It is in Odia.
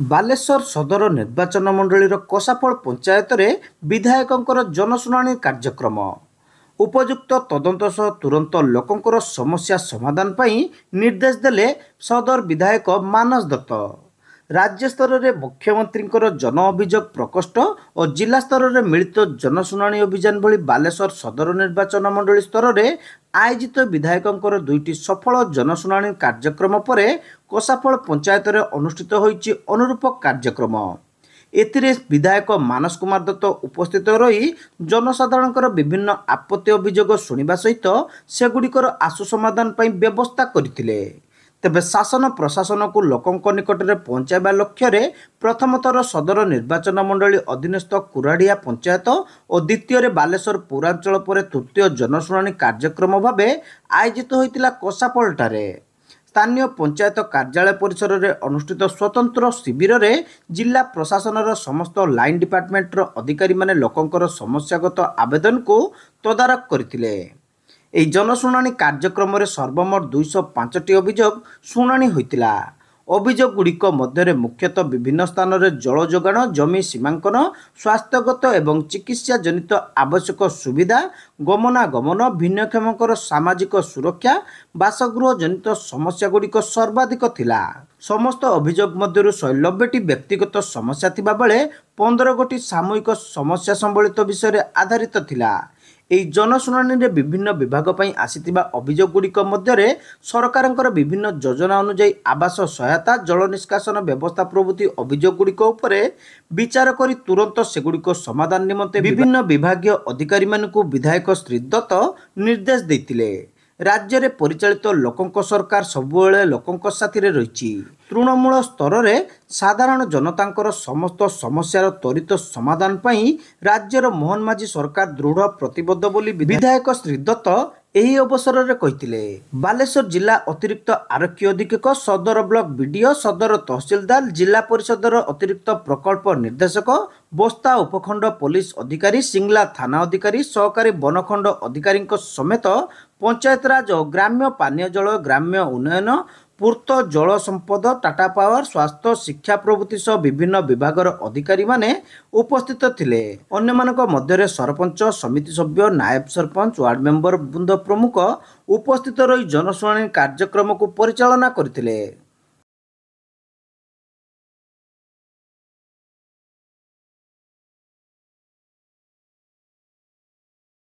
ବାଲେଶ୍ୱର ସଦର ନିର୍ବାଚନ ମଣ୍ଡଳୀର କୋଷାଫଳ ପଞ୍ଚାୟତରେ ବିଧାୟକଙ୍କର ଜନଶୁଣାଣି କାର୍ଯ୍ୟକ୍ରମ। ଉପଯୁକ୍ତ ତଦନ୍ତ ସହ ତୁରନ୍ତ ଲୋକଙ୍କର ସମସ୍ୟା ସମାଧାନ ପାଇଁ ନିର୍ଦ୍ଦେଶ ଦେଲେ ସଦର ବିଧାୟକ ମାନସ ଦତ୍ତ। ରାଜ୍ୟ ସ୍ତରରେ ମୁଖ୍ୟମନ୍ତ୍ରୀଙ୍କର ଜନ ଅଭିଯୋଗ ପ୍ରକୋଷ୍ଠ ଓ ଜିଲ୍ଲା ସ୍ତରରେ ମିଳିତ ଜନଶୁଣାଣି ଅଭିଯାନ ଭଳି ବାଲେଶ୍ୱର ସଦର ନିର୍ବାଚନ ମଣ୍ଡଳୀ ସ୍ତରରେ ଆୟୋଜିତ ବିଧାୟକଙ୍କର ଦୁଇଟି ସଫଳ ଜନଶୁଣାଣି କାର୍ଯ୍ୟକ୍ରମ ପରେ କୋଷାଫଳ ପଞ୍ଚାୟତରେ ଅନୁଷ୍ଠିତ ହୋଇଛି ଅନୁରୂପ କାର୍ଯ୍ୟକ୍ରମ। ଏଥିରେ ବିଧାୟକ ମାନସ କୁମାର ଦତ୍ତ ଉପସ୍ଥିତ ରହି ଜନସାଧାରଣଙ୍କର ବିଭିନ୍ନ ଆପତ୍ତି ଅଭିଯୋଗ ଶୁଣିବା ସହିତ ସେଗୁଡ଼ିକର ଆଶୁ ସମାଧାନ ପାଇଁ ବ୍ୟବସ୍ଥା କରିଥିଲେ। ତେବେ ଶାସନ ପ୍ରଶାସନକୁ ଲୋକଙ୍କ ନିକଟରେ ପହଞ୍ଚାଇବା ଲକ୍ଷ୍ୟରେ ପ୍ରଥମ ଥର ସଦର ନିର୍ବାଚନ ମଣ୍ଡଳୀ ଅଧୀନସ୍ଥ କୁରାଡ଼ିଆ ପଞ୍ଚାୟତ ଓ ଦ୍ୱିତୀୟରେ ବାଲେଶ୍ୱର ପୌରାଞ୍ଚଳ ପରେ ତୃତୀୟ ଜନଶୁଣାଣି କାର୍ଯ୍ୟକ୍ରମ ଭାବେ ଆୟୋଜିତ ହୋଇଥିଲା କୋଷାଫଳଠାରେ। ସ୍ଥାନୀୟ ପଞ୍ଚାୟତ କାର୍ଯ୍ୟାଳୟ ପରିସରରେ ଅନୁଷ୍ଠିତ ସ୍ୱତନ୍ତ୍ର ଶିବିରରେ ଜିଲ୍ଲା ପ୍ରଶାସନର ସମସ୍ତ ଲାଇନ୍ ଡିପାର୍ଟମେଣ୍ଟର ଅଧିକାରୀମାନେ ଲୋକଙ୍କର ସମସ୍ୟାଗତ ଆବେଦନକୁ ତଦାରଖ କରିଥିଲେ। ଏହି ଜନଶୁଣାଣି କାର୍ଯ୍ୟକ୍ରମରେ ସର୍ବମୋଟ 205ଟି ଅଭିଯୋଗ ଶୁଣାଣି ହୋଇଥିଲା। ଅଭିଯୋଗଗୁଡ଼ିକ ମଧ୍ୟରେ ମୁଖ୍ୟତଃ ବିଭିନ୍ନ ସ୍ଥାନରେ ଜଳ ଯୋଗାଣ, ଜମି ସୀମାଙ୍କନ, ସ୍ୱାସ୍ଥ୍ୟଗତ ଏବଂ ଚିକିତ୍ସା ଜନିତ ଆବଶ୍ୟକ ସୁବିଧା, ଗମନାଗମନ, ଭିନ୍ନକ୍ଷମଙ୍କର ସାମାଜିକ ସୁରକ୍ଷା, ବାସଗୃହ ଜନିତ ସମସ୍ୟାଗୁଡ଼ିକ ସର୍ବାଧିକ ଥିଲା। ସମସ୍ତ ଅଭିଯୋଗ ମଧ୍ୟରୁ 190ଟି ବ୍ୟକ୍ତିଗତ ସମସ୍ୟା ଥିବା ବେଳେ 15ଗୋଟି ସାମୂହିକ ସମସ୍ୟା ସମ୍ବଳିତ ବିଷୟରେ ଆଧାରିତ ଥିଲା। ଏହି ଜନଶୁଣାଣିରେ ବିଭିନ୍ନ ବିଭାଗ ପାଇଁ ଆସିଥିବା ଅଭିଯୋଗଗୁଡ଼ିକ ମଧ୍ୟରେ ସରକାରଙ୍କର ବିଭିନ୍ନ ଯୋଜନା ଅନୁଯାୟୀ ଆବାସ ସହାୟତା, ଜଳ ନିଷ୍କାସନ ବ୍ୟବସ୍ଥା ପ୍ରଭୃତି ଅଭିଯୋଗଗୁଡ଼ିକ ଉପରେ ବିଚାର କରି ତୁରନ୍ତ ସେଗୁଡ଼ିକ ସମାଧାନ ନିମନ୍ତେ ବିଭିନ୍ନ ବିଭାଗୀୟ ଅଧିକାରୀମାନଙ୍କୁ ବିଧାୟକ ଶ୍ରୀ ଦତ୍ତ ନିର୍ଦ୍ଦେଶ ଦେଇଥିଲେ। ରାଜ୍ୟରେ ପରିଚାଳିତ ଲୋକଙ୍କ ସରକାର ସବୁବେଳେ ଲୋକଙ୍କ ସାଥିରେ ରହିଛି। ତୃଣମୂଳ ସ୍ତରରେ ସାଧାରଣ ଜନତାଙ୍କର ସମସ୍ତ ସମସ୍ୟାର ତ୍ୱରିତ ସମାଧାନ ପାଇଁ ରାଜ୍ୟର ମୋହନ ମାଝୀ ସରକାର ଦୃଢ଼ ପ୍ରତିବଦ୍ଧ ବୋଲି ବିଧାୟକ ଶ୍ରୀ ଦତ୍ତ ଏହି ଅବସରରେ କହିଥିଲେ। ବାଲେଶ୍ୱର ଜିଲ୍ଲା ଅତିରିକ୍ତ ଆରକ୍ଷୀ ଅଧୀକ୍ଷକ, ସଦର ବ୍ଲକ ବିଡିଓ, ସଦର ତହସିଲଦାର, ଜିଲ୍ଲା ପରିଷଦର ଅତିରିକ୍ତ ପ୍ରକଳ୍ପ ନିର୍ଦ୍ଦେଶକ, ବସ୍ତା ଉପଖଣ୍ଡ ପୋଲିସ ଅଧିକାରୀ, ସିଙ୍ଗଲା ଥାନା ଅଧିକାରୀ, ସହକାରୀ ବନଖଣ୍ଡ ଅଧିକାରୀଙ୍କ ସମେତ ପଞ୍ଚାୟତରାଜ ଓ ଗ୍ରାମ୍ୟ ପାନୀୟ ଜଳ, ଗ୍ରାମ୍ୟ ଉନ୍ନୟନ, ପୂର୍ତ୍ତ ଜଳ ସମ୍ପଦ, ଟାଟା ପାୱାର, ସ୍ୱାସ୍ଥ୍ୟ, ଶିକ୍ଷା ପ୍ରଭୃତି ସହ ବିଭିନ୍ନ ବିଭାଗର ଅଧିକାରୀମାନେ ଉପସ୍ଥିତ ଥିଲେ। ଅନ୍ୟମାନଙ୍କ ମଧ୍ୟରେ ସରପଞ୍ଚ, ସମିତି ସଭ୍ୟ, ନାୟବ ସରପଞ୍ଚ, ୱାର୍ଡ ମେମ୍ବର ବୃନ୍ଦ ପ୍ରମୁଖ ଉପସ୍ଥିତ ରହି ଜନଶୁଣାଣି କାର୍ଯ୍ୟକ୍ରମକୁ ପରିଚାଳନା କରିଥିଲେ।